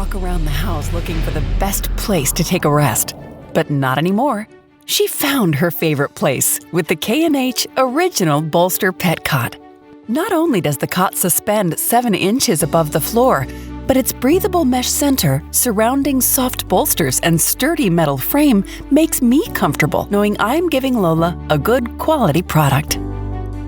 walk around the house looking for the best place to take a rest. But not anymore. She found her favorite place with the K&H Original Bolster Pet Cot. Not only does the cot suspend 7 inches above the floor, but its breathable mesh center, surrounding soft bolsters and sturdy metal frame makes me comfortable knowing I'm giving Lola a good quality product.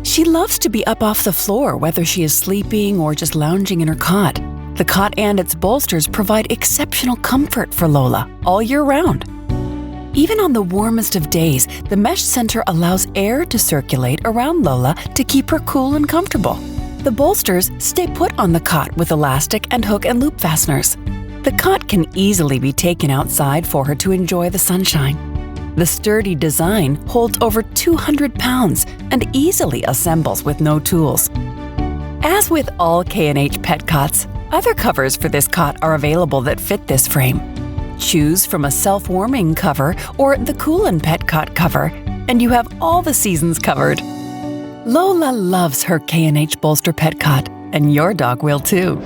She loves to be up off the floor whether she is sleeping or just lounging in her cot. The cot and its bolsters provide exceptional comfort for Lola all year round. Even on the warmest of days, the mesh center allows air to circulate around Lola to keep her cool and comfortable. The bolsters stay put on the cot with elastic and hook and loop fasteners. The cot can easily be taken outside for her to enjoy the sunshine. The sturdy design holds over 200 pounds and easily assembles with no tools. As with all K&H pet cots, other covers for this cot are available that fit this frame. Choose from a self-warming cover or the Coolin' Pet Cot cover, and you have all the seasons covered. Lola loves her K&H Bolster Pet Cot, and your dog will too.